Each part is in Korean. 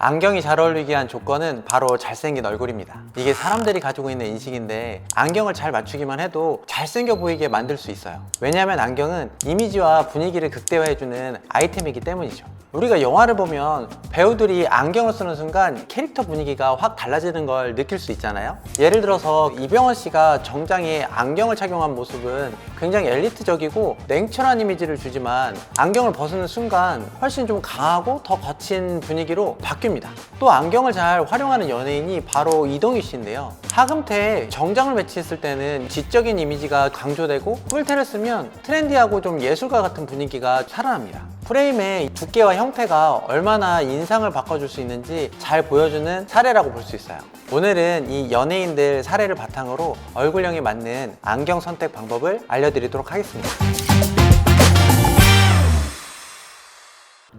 안경이 잘 어울리기 위한 조건은 바로 잘생긴 얼굴입니다. 이게 사람들이 가지고 있는 인식인데 안경을 잘 맞추기만 해도 잘생겨 보이게 만들 수 있어요. 왜냐하면 안경은 이미지와 분위기를 극대화해주는 아이템이기 때문이죠. 우리가 영화를 보면 배우들이 안경을 쓰는 순간 캐릭터 분위기가 확 달라지는 걸 느낄 수 있잖아요. 예를 들어서 이병헌 씨가 정장에 안경을 착용한 모습은 굉장히 엘리트적이고 냉철한 이미지를 주지만 안경을 벗는 순간 훨씬 좀 강하고 더 거친 분위기로 바뀝니다. 또 안경을 잘 활용하는 연예인이 바로 이동희 씨인데요. 하금태에 정장을 매치했을 때는 지적인 이미지가 강조되고 뿔테를 쓰면 트렌디하고 좀 예술가 같은 분위기가 살아납니다. 프레임의 두께와 형태가 얼마나 인상을 바꿔줄 수 있는지 잘 보여주는 사례라고 볼 수 있어요. 오늘은 이 연예인들 사례를 바탕으로 얼굴형에 맞는 안경 선택 방법을 알려드리도록 하겠습니다.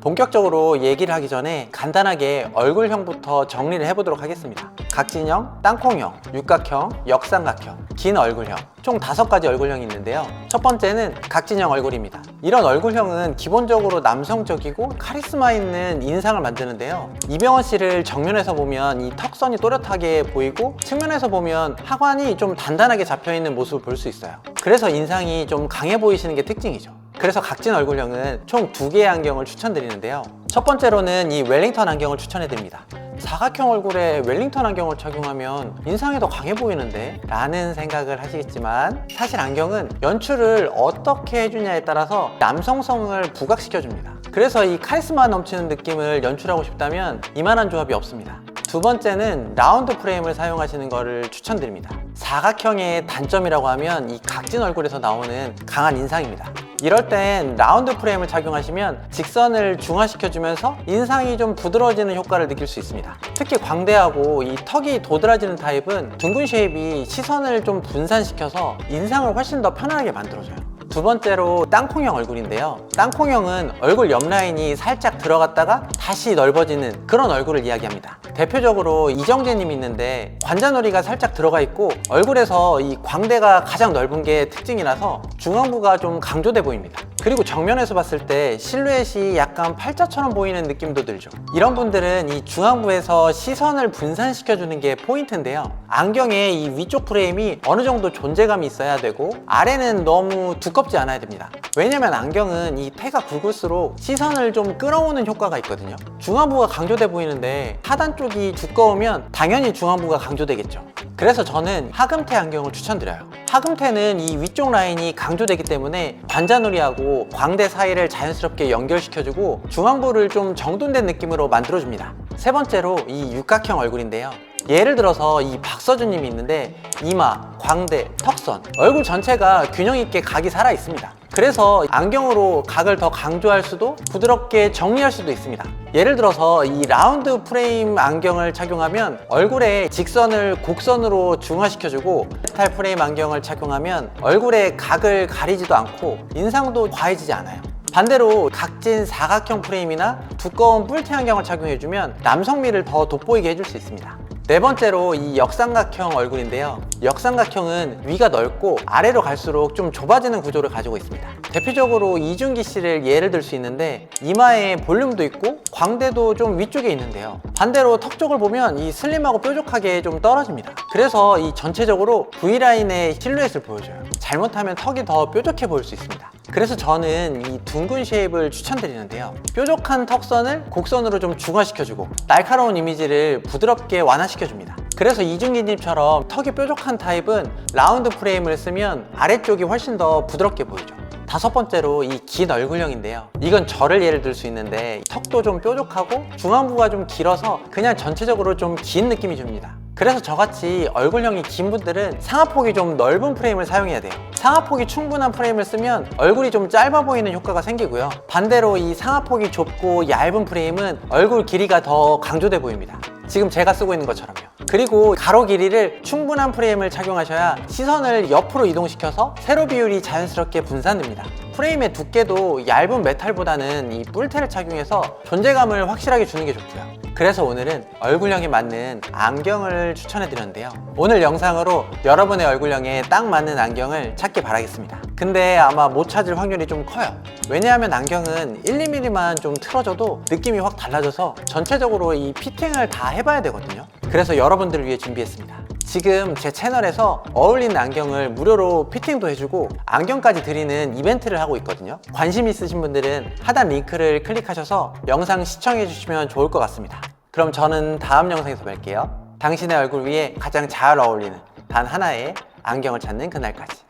본격적으로 얘기를 하기 전에 간단하게 얼굴형부터 정리를 해보도록 하겠습니다. 각진형, 땅콩형, 육각형, 역삼각형, 긴 얼굴형, 총 5가지 얼굴형이 있는데요. 첫 번째는 각진형 얼굴입니다. 이런 얼굴형은 기본적으로 남성적이고 카리스마 있는 인상을 만드는데요. 이병헌 씨를 정면에서 보면 이 턱선이 또렷하게 보이고 측면에서 보면 하관이 좀 단단하게 잡혀있는 모습을 볼 수 있어요. 그래서 인상이 좀 강해 보이시는 게 특징이죠. 그래서 각진 얼굴형은 총 2개의 안경을 추천드리는데요. 첫 번째로는 이 웰링턴 안경을 추천해드립니다. 사각형 얼굴에 웰링턴 안경을 착용하면 인상이 더 강해 보이는데? 라는 생각을 하시겠지만 사실 안경은 연출을 어떻게 해주냐에 따라서 남성성을 부각시켜줍니다. 그래서 이 카리스마 넘치는 느낌을 연출하고 싶다면 이만한 조합이 없습니다. 두 번째는 라운드 프레임을 사용하시는 것을 추천드립니다. 사각형의 단점이라고 하면 이 각진 얼굴에서 나오는 강한 인상입니다. 이럴 땐 라운드 프레임을 착용하시면 직선을 중화시켜주면서 인상이 좀 부드러워지는 효과를 느낄 수 있습니다. 특히 광대하고 이 턱이 도드라지는 타입은 둥근 쉐입이 시선을 좀 분산시켜서 인상을 훨씬 더 편안하게 만들어줘요. 두 번째로 땅콩형 얼굴인데요. 땅콩형은 얼굴 옆 라인이 살짝 들어갔다가 다시 넓어지는 그런 얼굴을 이야기합니다. 대표적으로 이정재님이 있는데 관자놀이가 살짝 들어가 있고 얼굴에서 이 광대가 가장 넓은 게 특징이라서 중앙부가 좀 강조돼 보입니다. 그리고 정면에서 봤을 때 실루엣이 약간 팔자처럼 보이는 느낌도 들죠. 이런 분들은 이 중앙부에서 시선을 분산시켜주는 게 포인트인데요. 안경의 이 위쪽 프레임이 어느 정도 존재감이 있어야 되고 아래는 너무 두껍지 않아야 됩니다. 왜냐면 안경은 이 태가 굵을수록 시선을 좀 끌어오는 효과가 있거든요. 중앙부가 강조돼 보이는데 하단 쪽이 두꺼우면 당연히 중앙부가 강조되겠죠. 그래서 저는 하금태 안경을 추천드려요. 하금태는 이 위쪽 라인이 강조되기 때문에 관자놀이하고 광대 사이를 자연스럽게 연결시켜주고 중앙부를 좀 정돈된 느낌으로 만들어줍니다. 세 번째로 이 육각형 얼굴인데요. 예를 들어서 이 박서준님이 있는데 이마, 광대, 턱선, 얼굴 전체가 균형 있게 각이 살아 있습니다. 그래서 안경으로 각을 더 강조할 수도 부드럽게 정리할 수도 있습니다. 예를 들어서 이 라운드 프레임 안경을 착용하면 얼굴에 직선을 곡선으로 중화시켜주고 메탈 프레임 안경을 착용하면 얼굴에 각을 가리지도 않고 인상도 과해지지 않아요. 반대로 각진 사각형 프레임이나 두꺼운 뿔테 안경을 착용해주면 남성미를 더 돋보이게 해줄 수 있습니다. 네 번째로 이 역삼각형 얼굴인데요. 역삼각형은 위가 넓고 아래로 갈수록 좀 좁아지는 구조를 가지고 있습니다. 대표적으로 이준기 씨를 예를 들 수 있는데 이마에 볼륨도 있고 광대도 좀 위쪽에 있는데요. 반대로 턱 쪽을 보면 이 슬림하고 뾰족하게 좀 떨어집니다. 그래서 이 전체적으로 V라인의 실루엣을 보여줘요. 잘못하면 턱이 더 뾰족해 보일 수 있습니다. 그래서 저는 이 둥근 쉐입을 추천드리는데요. 뾰족한 턱선을 곡선으로 좀 중화시켜주고 날카로운 이미지를 부드럽게 완화시켜줍니다. 그래서 이준기님처럼 턱이 뾰족한 타입은 라운드 프레임을 쓰면 아래쪽이 훨씬 더 부드럽게 보이죠. 다섯 번째로 이 긴 얼굴형인데요. 이건 저를 예를 들 수 있는데 턱도 좀 뾰족하고 중앙부가 좀 길어서 그냥 전체적으로 좀 긴 느낌이 줍니다. 그래서 저같이 얼굴형이 긴 분들은 상하폭이 좀 넓은 프레임을 사용해야 돼요. 상하폭이 충분한 프레임을 쓰면 얼굴이 좀 짧아 보이는 효과가 생기고요. 반대로 이 상하폭이 좁고 얇은 프레임은 얼굴 길이가 더 강조돼 보입니다. 지금 제가 쓰고 있는 것처럼요. 그리고 가로 길이를 충분한 프레임을 착용하셔야 시선을 옆으로 이동시켜서 세로 비율이 자연스럽게 분산됩니다. 프레임의 두께도 얇은 메탈보다는 이 뿔테를 착용해서 존재감을 확실하게 주는 게 좋고요. 그래서 오늘은 얼굴형에 맞는 안경을 추천해 드렸는데요. 오늘 영상으로 여러분의 얼굴형에 딱 맞는 안경을 찾기 바라겠습니다. 근데 아마 못 찾을 확률이 좀 커요. 왜냐하면 안경은 1, 2mm만 좀 틀어져도 느낌이 확 달라져서 전체적으로 이 피팅을 다 해봐야 되거든요. 그래서 여러분들을 위해 준비했습니다. 지금 제 채널에서 어울리는 안경을 무료로 피팅도 해주고 안경까지 드리는 이벤트를 하고 있거든요. 관심 있으신 분들은 하단 링크를 클릭하셔서 영상 시청해 주시면 좋을 것 같습니다. 그럼 저는 다음 영상에서 뵐게요. 당신의 얼굴 위에 가장 잘 어울리는 단 하나의 안경을 찾는 그날까지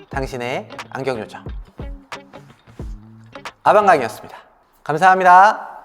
당신의 안경 요정 아방강이었습니다. 감사합니다.